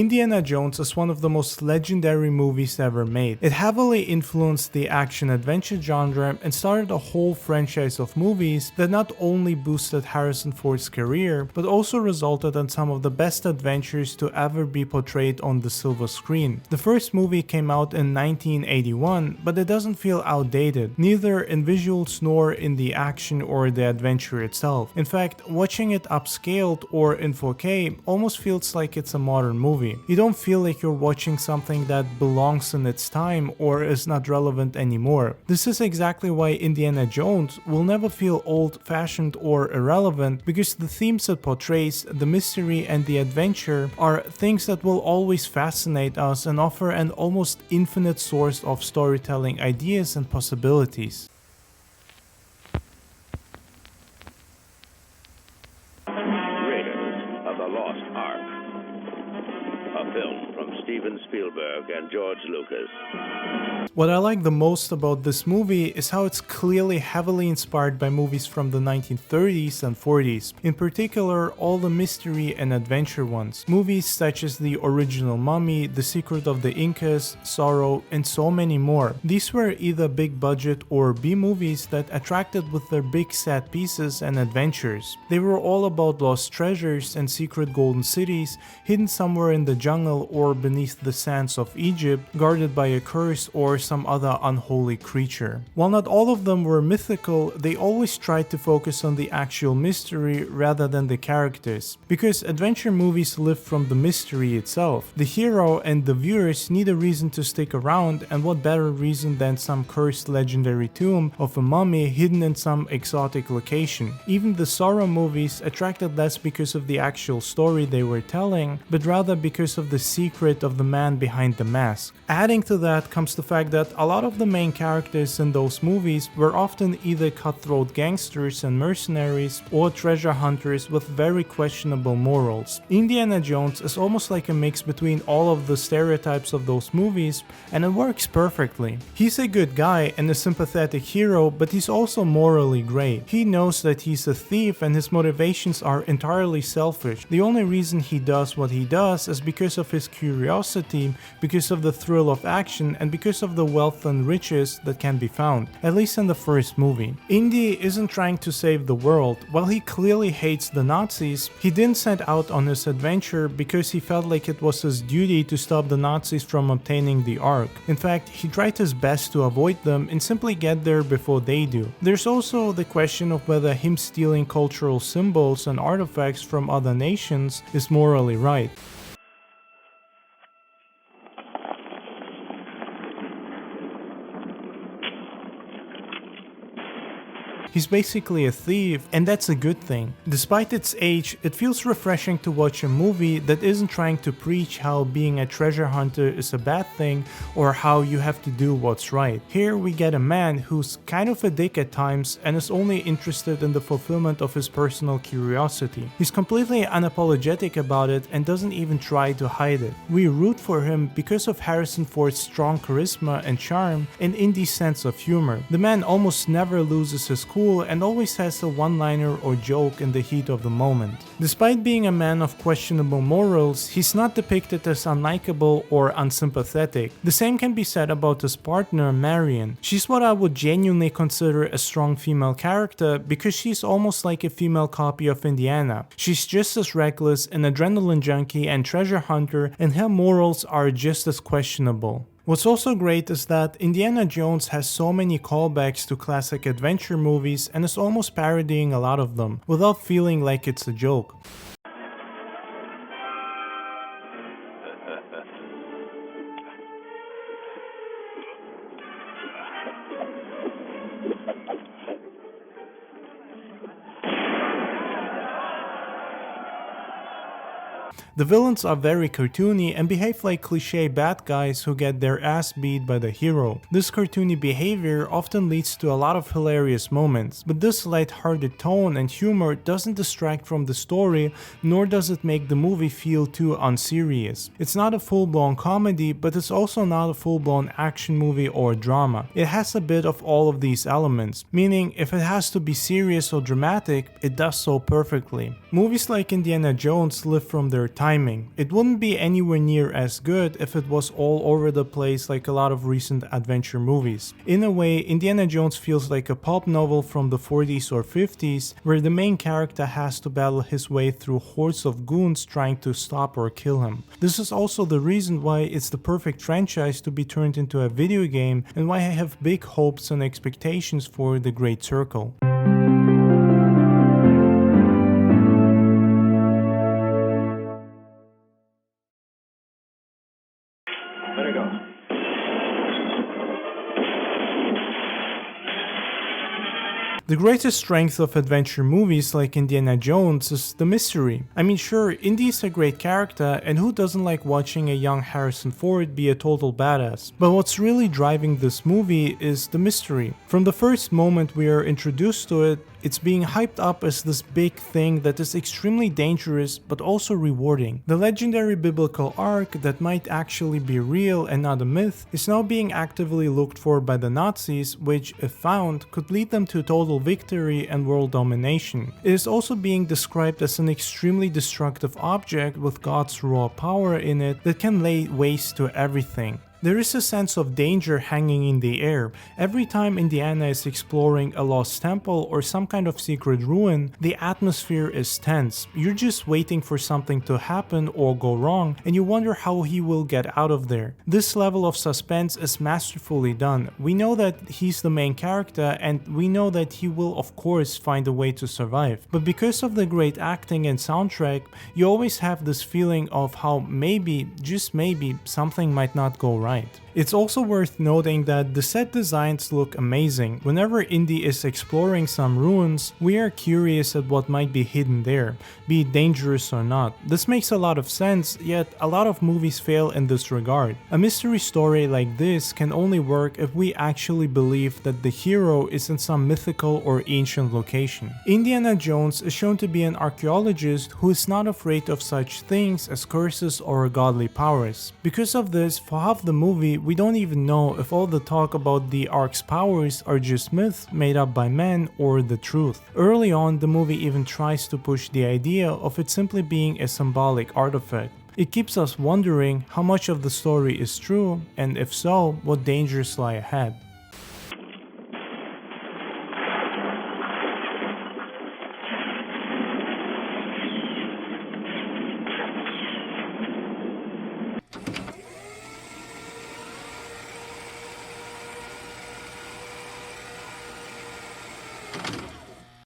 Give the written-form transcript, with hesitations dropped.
Indiana Jones is one of the most legendary movies ever made. It heavily influenced the action-adventure genre and started a whole franchise of movies that not only boosted Harrison Ford's career, but also resulted in some of the best adventures to ever be portrayed on the silver screen. The first movie came out in 1981, but it doesn't feel outdated, neither in visuals nor in the action or the adventure itself. In fact, watching it upscaled or in 4K almost feels like it's a modern movie. You don't feel like you're watching something that belongs in its time or is not relevant anymore. This is exactly why Indiana Jones will never feel old-fashioned or irrelevant, because the themes it portrays, the mystery and the adventure, are things that will always fascinate us and offer an almost infinite source of storytelling ideas and possibilities. Raiders of the Lost Ark. A film from Steven Spielberg and George Lucas. What I like the most about this movie is how it's clearly heavily inspired by movies from the 1930s and 40s, in particular all the mystery and adventure ones. Movies such as The Original Mummy, The Secret of the Incas, Sorrow, and so many more. These were either big budget or B movies that attracted with their big set pieces and adventures. They were all about lost treasures and secret golden cities hidden somewhere in the jungle or beneath the sands of Egypt, guarded by a curse or some other unholy creature. While not all of them were mythical, they always tried to focus on the actual mystery rather than the characters, because adventure movies live from the mystery itself. The hero and the viewers need a reason to stick around, and what better reason than some cursed legendary tomb of a mummy hidden in some exotic location. Even the Sorrow movies attracted less because of the actual story they were telling, but rather because of the secret of the man behind the mask. Adding to that comes the fact that a lot of the main characters in those movies were often either cutthroat gangsters and mercenaries or treasure hunters with very questionable morals. Indiana Jones is almost like a mix between all of the stereotypes of those movies, and it works perfectly. He's a good guy and a sympathetic hero, but he's also morally gray. He knows that he's a thief and his motivations are entirely selfish. The only reason he does what he does is because of his curiosity, because of the thrill of action, and because of the wealth and riches that can be found, at least in the first movie. Indy isn't trying to save the world. While he clearly hates the Nazis, he didn't set out on this adventure because he felt like it was his duty to stop the Nazis from obtaining the Ark. In fact, he tried his best to avoid them and simply get there before they do. There's also the question of whether him stealing cultural symbols and artifacts from other nations is morally right. He's basically a thief, and that's a good thing. Despite its age, it feels refreshing to watch a movie that isn't trying to preach how being a treasure hunter is a bad thing or how you have to do what's right. Here we get a man who's kind of a dick at times and is only interested in the fulfillment of his personal curiosity. He's completely unapologetic about it and doesn't even try to hide it. We root for him because of Harrison Ford's strong charisma and charm and Indy's sense of humor. The man almost never loses his cool and always has a one-liner or joke in the heat of the moment. Despite being a man of questionable morals, he's not depicted as unlikable or unsympathetic. The same can be said about his partner, Marion. She's what I would genuinely consider a strong female character because she's almost like a female copy of Indiana. She's just as reckless, an adrenaline junkie and treasure hunter, and her morals are just as questionable. What's also great is that Indiana Jones has so many callbacks to classic adventure movies and is almost parodying a lot of them, without feeling like it's a joke. The villains are very cartoony and behave like cliché bad guys who get their ass beat by the hero. This cartoony behavior often leads to a lot of hilarious moments, but this light-hearted tone and humor doesn't distract from the story, nor does it make the movie feel too unserious. It's not a full-blown comedy, but it's also not a full-blown action movie or drama. It has a bit of all of these elements, meaning if it has to be serious or dramatic, it does so perfectly. Movies like Indiana Jones live from their time timing. It wouldn't be anywhere near as good if it was all over the place like a lot of recent adventure movies. In a way, Indiana Jones feels like a pulp novel from the 40s or 50s, where the main character has to battle his way through hordes of goons trying to stop or kill him. This is also the reason why it's the perfect franchise to be turned into a video game, and why I have big hopes and expectations for The Great Circle. Let her go. The greatest strength of adventure movies like Indiana Jones is the mystery. I mean, sure, Indy is a great character, and who doesn't like watching a young Harrison Ford be a total badass? But what's really driving this movie is the mystery. From the first moment we are introduced to it, it's being hyped up as this big thing that is extremely dangerous but also rewarding. The legendary biblical ark that might actually be real and not a myth is now being actively looked for by the Nazis, which, if found, could lead them to total victory and world domination. It is also being described as an extremely destructive object with God's raw power in it that can lay waste to everything. There is a sense of danger hanging in the air. Every time Indiana is exploring a lost temple or some kind of secret ruin, the atmosphere is tense. You're just waiting for something to happen or go wrong, and you wonder how he will get out of there. This level of suspense is masterfully done. We know that he's the main character, and we know that he will of course find a way to survive. But because of the great acting and soundtrack, you always have this feeling of how maybe, just maybe, something might not go right. It's also worth noting that the set designs look amazing. Whenever Indy is exploring some ruins, we are curious at what might be hidden there, be it dangerous or not. This makes a lot of sense, yet a lot of movies fail in this regard. A mystery story like this can only work if we actually believe that the hero is in some mythical or ancient location. Indiana Jones is shown to be an archaeologist who is not afraid of such things as curses or godly powers. Because of this, for half the movie, we don't even know if all the talk about the Ark's powers are just myths made up by men or the truth. Early on, the movie even tries to push the idea of it simply being a symbolic artifact. It keeps us wondering how much of the story is true, and if so, what dangers lie ahead.